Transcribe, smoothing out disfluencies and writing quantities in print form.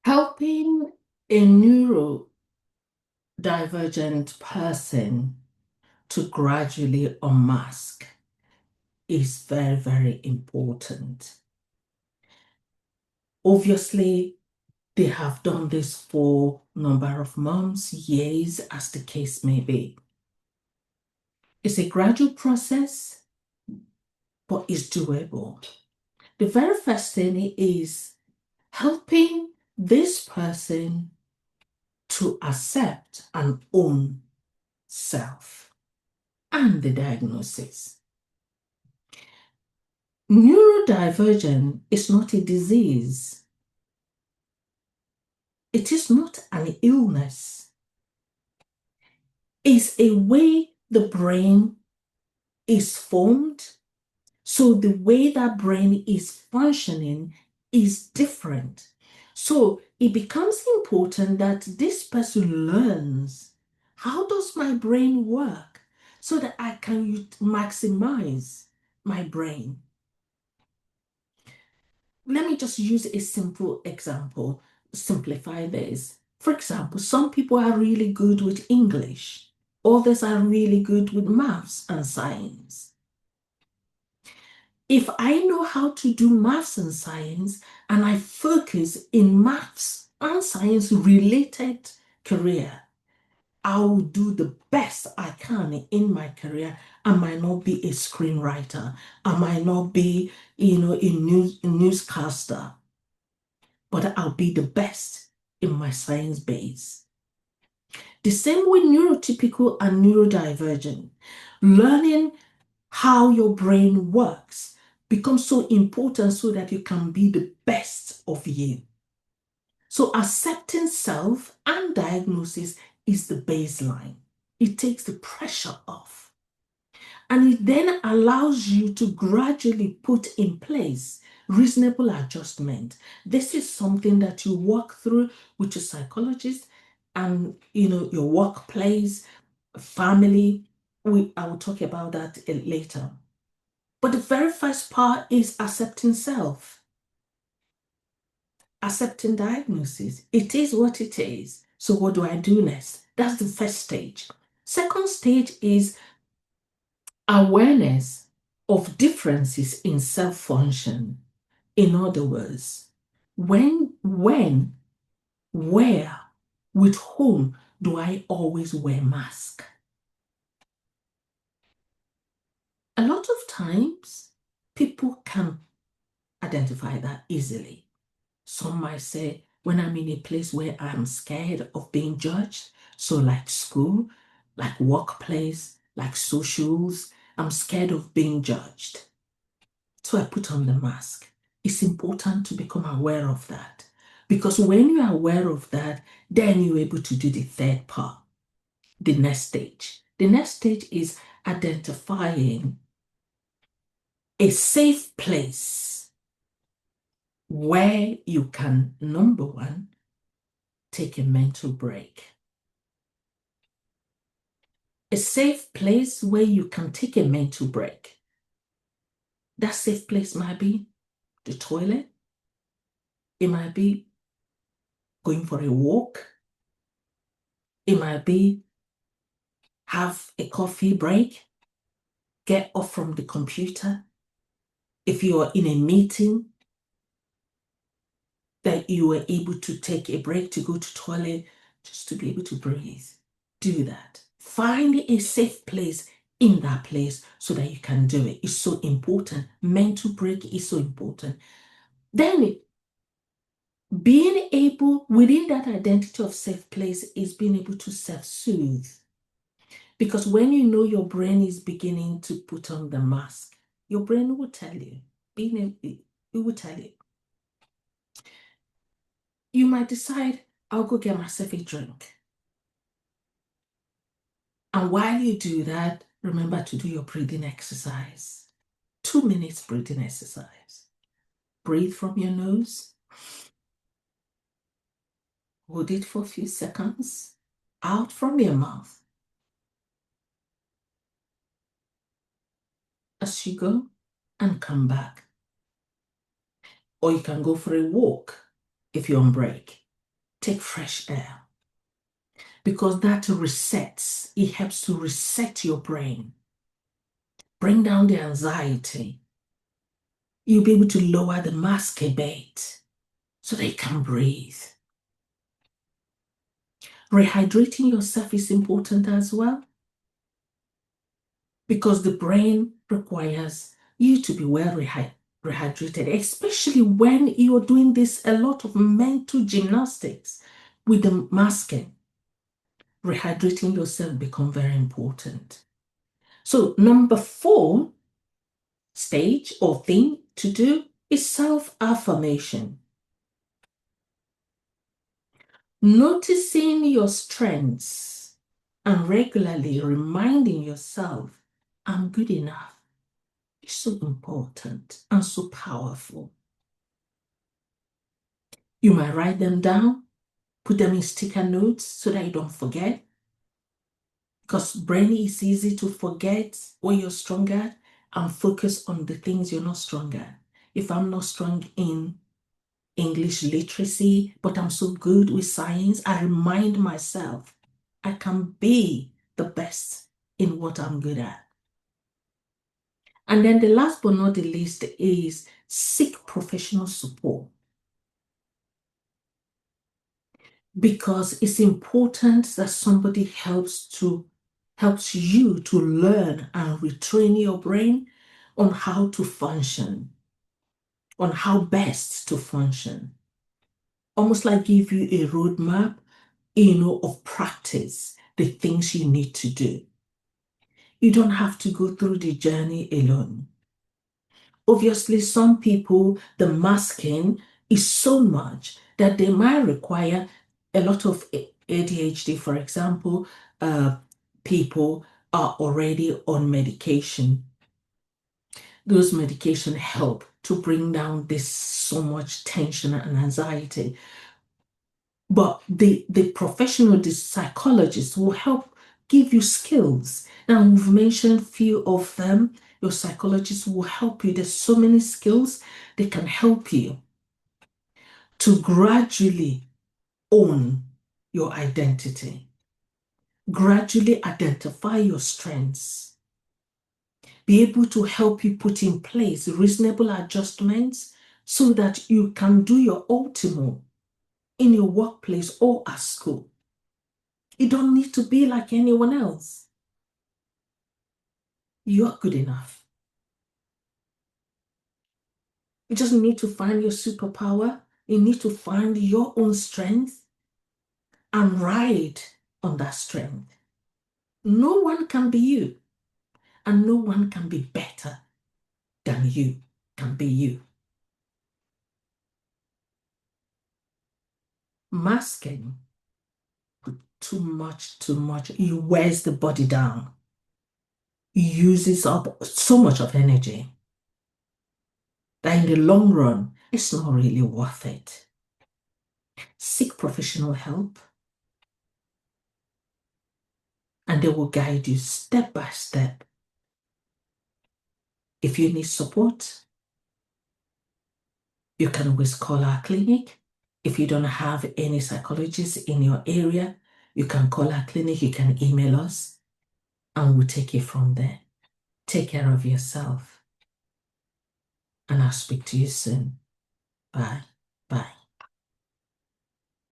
Helping a neurodivergent person to gradually unmask is very, very important. Obviously, they have done this for a number of months, years, as the case may be. It's a gradual process, but it's doable. The very first thing is helping this person to accept and own self and the diagnosis. Neurodivergent is not a disease. It is not an illness. It's a way the brain is formed. So the way that brain is functioning is different. So it becomes important that this person learns, how does my brain work so that I can maximize my brain. Let me just use a simple example, simplify this. For example, some people are really good with English. Others are really good with maths and science. If I know how to do maths and science and I focus in maths and science related career, I will do the best I can in my career. I might not be a screenwriter. I might not be, a newscaster, but I'll be the best in my science base. The same with neurotypical and neurodivergent. Learning how your brain works becomes so important so that you can be the best of you. So accepting self and diagnosis is the baseline. It takes the pressure off. And it then allows you to gradually put in place reasonable adjustment. This is something that you work through with your psychologist and your workplace, family. I will talk about that later. But the very first part is accepting self, accepting diagnosis. It is what it is. So what do I do next? That's the first stage. Second stage is awareness of differences in self-function. In other words, when, where, with whom do I always wear mask? A lot of times, people can identify that easily. Some might say, when I'm in a place where I'm scared of being judged, so like school, like workplace, like socials, I'm scared of being judged. So I put on the mask. It's important to become aware of that. Because when you're aware of that, then you're able to do the third part, the next stage. The next stage is identifying a safe place where you can, number one, take a mental break. A safe place where you can take a mental break. That safe place might be the toilet. It might be going for a walk. It might be have a coffee break. Get off from the computer. If you are in a meeting, that you were able to take a break to go to toilet, just to be able to breathe. Do that. Find a safe place in that place so that you can do it. It's so important. Mental break is so important. Then being able, within that identity of safe place, is being able to self-soothe. Because when you know your brain is beginning to put on the mask, your brain will tell you. It will tell you. You might decide, I'll go get myself a drink. And while you do that, remember to do your breathing exercise. 2 minutes breathing exercise. Breathe from your nose. Hold it for a few seconds. Out from your mouth. As you go and come back. Or you can go for a walk if you're on break. take fresh air because that resets. It helps to reset your brain, bring down the anxiety. You'll be able to lower the masturbate so they can breathe. Rehydrating yourself is important as well because the brain requires you to be well rehydrated, especially when you're doing this a lot of mental gymnastics with the masking. Rehydrating yourself become very important. So number 4 stage or thing to do is self-affirmation. Noticing your strengths and regularly reminding yourself, I'm good enough, is so important and so powerful. You might write them down, put them in sticker notes so that you don't forget. Because brain is easy to forget what you're strong at and focus on the things you're not strong at. If I'm not strong in English literacy, but I'm so good with science, I remind myself I can be the best in what I'm good at. And then the last but not the least is seek professional support. Because it's important that somebody helps you to learn and retrain your brain on how to function, on how best to function. Almost like give you a roadmap, of practice, the things you need to do. You don't have to go through the journey alone. Obviously, some people, the masking is so much that they might require a lot of ADHD, for example, people are already on medication. Those medication help to bring down this so much tension and anxiety. But the professional, the psychologist will help give you skills. Now, we've mentioned few of them. Your psychologist will help you. There's so many skills they can help you to gradually own your identity, gradually identify your strengths, be able to help you put in place reasonable adjustments so that you can do your optimal in your workplace or at school. You don't need to be like anyone else. You're good enough. You just need to find your superpower. You need to find your own strength and ride on that strength. No one can be you, and no one can be better than you can be you. Masking, too much, it wears the body down. It uses up so much of energy that in the long run, it's not really worth it. Seek professional help, and they will guide you step by step. If you need support, you can always call our clinic. If you don't have any psychologists in your area, you can call our clinic, you can email us, and we'll take it from there. Take care of yourself, and I'll speak to you soon. Bye.